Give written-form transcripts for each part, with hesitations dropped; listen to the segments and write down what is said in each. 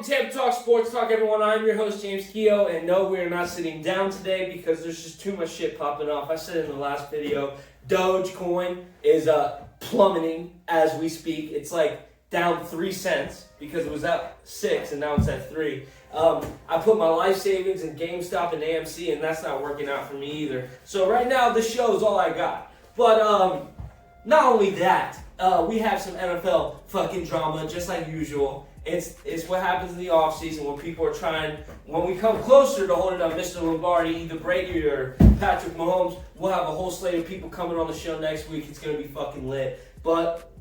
welcome to Tampa Talk Sports Talk, everyone. I'm your host, James Keough, and no, we are not sitting down today because there's just too much shit popping off. I said in the last video, Dogecoin is plummeting as we speak. It's like down 3 cents because it was at 6 and now it's at 3. I put my life savings in GameStop and AMC, and that's not working out for me either. So right now, this show is all I got. But not only that, we have some NFL fucking drama, just like usual. It's what happens in the offseason when people are when we come closer to holding up Mr. Lombardi, either Brady or Patrick Mahomes, we'll have a whole slate of people coming on the show next week. It's going to be fucking lit. But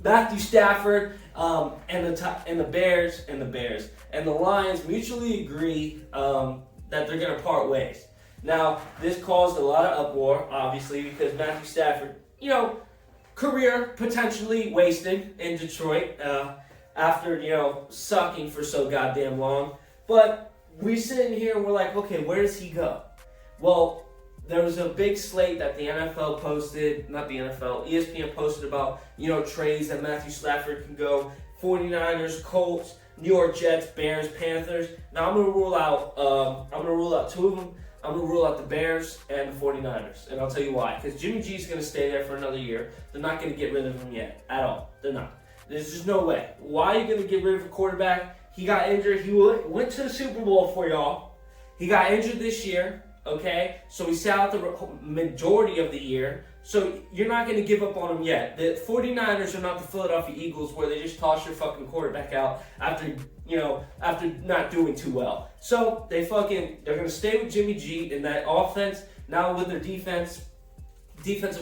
Matthew Stafford and the Bears and the Lions mutually agree that they're going to part ways. Now, this caused a lot of uproar, obviously, because Matthew Stafford, career potentially wasted in Detroit after, sucking for so goddamn long. But we're sitting here and we're like, okay, where does he go? Well, there was a big slate that the NFL posted, not the NFL, ESPN posted about, trades that Matthew Stafford can go. 49ers, Colts, New York Jets, Bears, Panthers. Now I'm going to rule out two of them. I'm going to rule out the Bears and the 49ers, and I'll tell you why. Because Jimmy G's going to stay there for another year. They're not going to get rid of him yet, at all. They're not. There's just no way. Why are you going to get rid of a quarterback? He got injured. He went to the Super Bowl for y'all. He got injured this year, okay? So he sat out the majority of the year. So you're not going to give up on him yet. The 49ers are not the Philadelphia Eagles where they just toss your fucking quarterback out after not doing too well. So they're going to stay with Jimmy G in that offense. Now with their defensive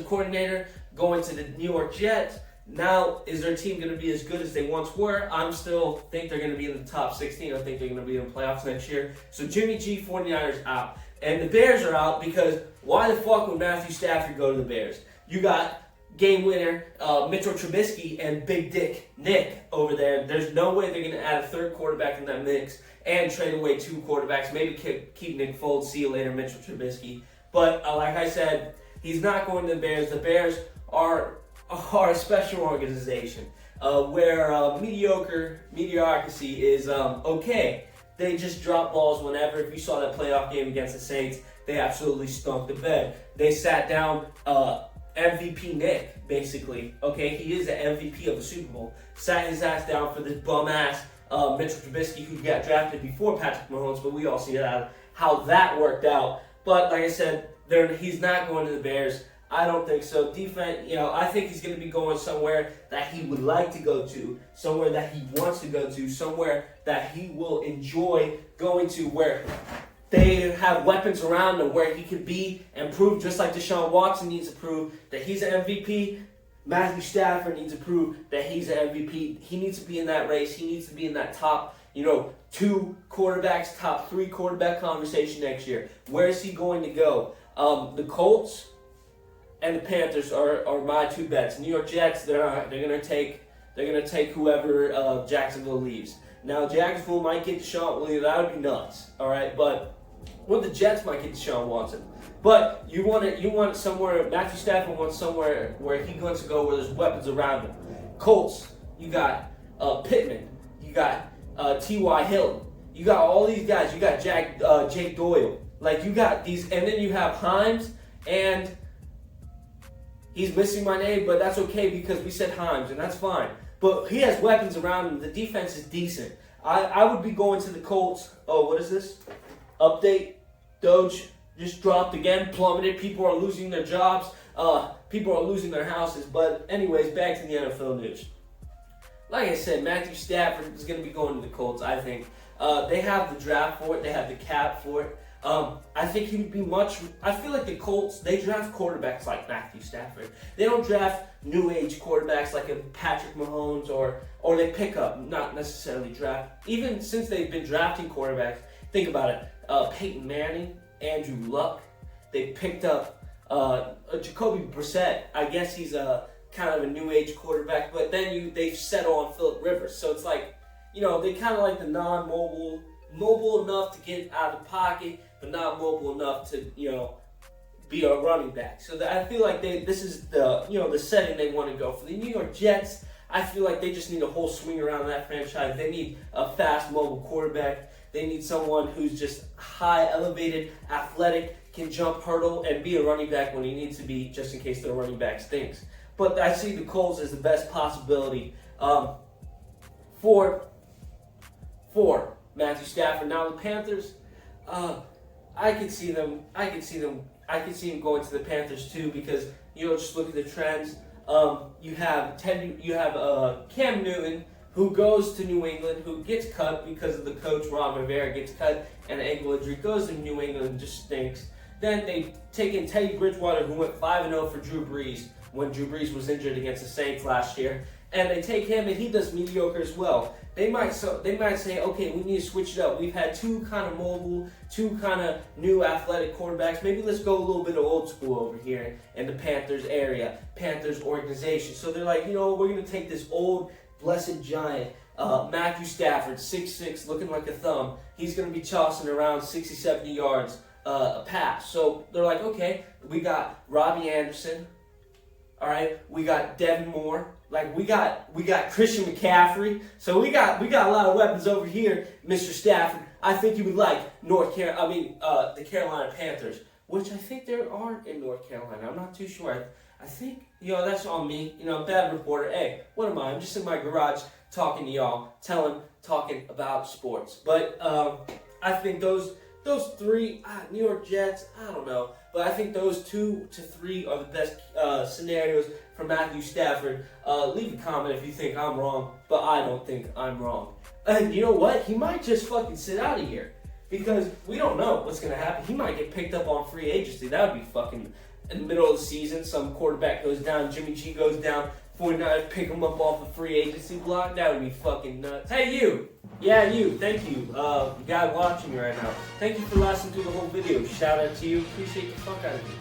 coordinator going to the New York Jets. Now, is their team going to be as good as they once were? I still think they're going to be in the top 16. I think they're going to be in the playoffs next year. So Jimmy G, 49ers out. And the Bears are out because why the fuck would Matthew Stafford go to the Bears? You got game winner Mitchell Trubisky and Big Dick Nick over there. There's no way they're going to add a third quarterback in that mix and trade away 2 quarterbacks. Maybe keep Nick Foles. See you later, Mitchell Trubisky. But like I said, he's not going to the Bears. The Bears are a special organization where mediocrity is okay. They just drop balls whenever. If you saw that playoff game against the Saints, they absolutely stunk the bed. They sat down MVP Nick, basically. Okay, he is the MVP of the Super Bowl. Sat his ass down for this bum-ass Mitchell Trubisky who got drafted before Patrick Mahomes, but we all see how that worked out. But like I said, he's not going to the Bears. I don't think so. Defense, I think he's going to be going somewhere that he would like to go to, somewhere that he wants to go to, somewhere that he will enjoy going to, where they have weapons around him, where he could be and prove, just like Deshaun Watson needs to prove that he's an MVP. Matthew Stafford needs to prove that he's an MVP. He needs to be in that race. He needs to be in that top, 2 quarterbacks, top 3 quarterback conversation next year. Where is he going to go? The Colts and the Panthers are my 2 bets. New York Jets, they're gonna take whoever Jacksonville leaves. Now Jacksonville might get Deshaun Williams. That would be nuts. All right, but the Jets might get Deshaun Watson. But you want somewhere. Matthew Stafford wants somewhere where he wants to go where there's weapons around him. Colts, you got Pittman, you got T.Y. Hilton, you got all these guys. You got Jake Doyle. Like you got these, and then you have Himes and. He's missing my name, but that's okay because we said Himes, and that's fine. But he has weapons around him. The defense is decent. I would be going to the Colts. Oh, what is this? Update. Doge just dropped again, plummeted. People are losing their jobs. People are losing their houses. But anyways, back to the NFL news. Like I said, Matthew Stafford is going to be going to the Colts, I think. They have the draft for it. They have the cap for it. I think he would be I feel like the Colts, they draft quarterbacks like Matthew Stafford. They don't draft new age quarterbacks like a Patrick Mahomes or they pick up, not necessarily draft. Even since they've been drafting quarterbacks, think about it. Peyton Manning, Andrew Luck, they picked up Jacoby Brissett. I guess he's kind of a new age quarterback, but then they've settled on Phillip Rivers. So it's like, they kind of like the mobile enough to get out of the pocket, but not mobile enough to, be a running back. So I feel like this is the setting they want to go for. The New York Jets, I feel like they just need a whole swing around that franchise. They need a fast, mobile quarterback. They need someone who's just high, elevated, athletic, can jump, hurdle, and be a running back when he needs to be, just in case their running back stinks. But I see the Colts as the best possibility for Matthew Stafford. Now the Panthers, I could see them going to the Panthers too, because just look at the trends. You have Cam Newton, who goes to New England, who gets cut because of the coach. Ron Rivera gets cut and an ankle injury, goes to New England and just stinks. Then they take in Teddy Bridgewater, who went 5-0 for Drew Brees when Drew Brees was injured against the Saints last year, and they take him and he does mediocre as well. They might say, okay, we need to switch it up. We've had two kind of mobile, two kind of new athletic quarterbacks. Maybe let's go a little bit of old school over here in the Panthers area, Panthers organization. So they're like, we're going to take this old, blessed giant, Matthew Stafford, 6'6", looking like a thumb. He's going to be tossing around 60, 70 yards a pass. So they're like, okay, we got Robbie Anderson. All right, we got Devin Moore. Like we got Christian McCaffrey. So we got a lot of weapons over here, Mr. Stafford. I think you would like the Carolina Panthers, which I think there aren't in North Carolina. I'm not too sure. I think that's on me. Bad reporter. Hey, what am I? I'm just in my garage talking to y'all, talking about sports. But I think those three, New York Jets, I don't know. But I think those 2 to 3 are the best scenarios for Matthew Stafford. Leave a comment if you think I'm wrong, but I don't think I'm wrong. And you know what? He might just fucking sit out of here, because we don't know what's going to happen. He might get picked up on free agency. That would be fucking in the middle of the season. Some quarterback goes down, Jimmy G goes down, 49ers pick him up off the free agency block. That would be fucking nuts. Hey, you. Yeah, you. Thank you. The guy watching me right now. Thank you for lasting through the whole video. Shout out to you. Appreciate the fuck out of you.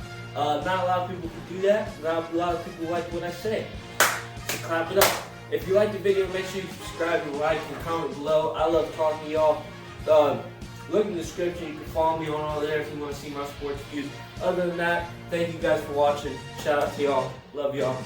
Not a lot of people can do that. Not a lot of people like what I say. So clap it up. If you like the video, make sure you subscribe and like and comment below. I love talking to y'all. Look in the description. You can follow me on all there if you want to see my sports views. Other than that, thank you guys for watching. Shout out to y'all. Love y'all.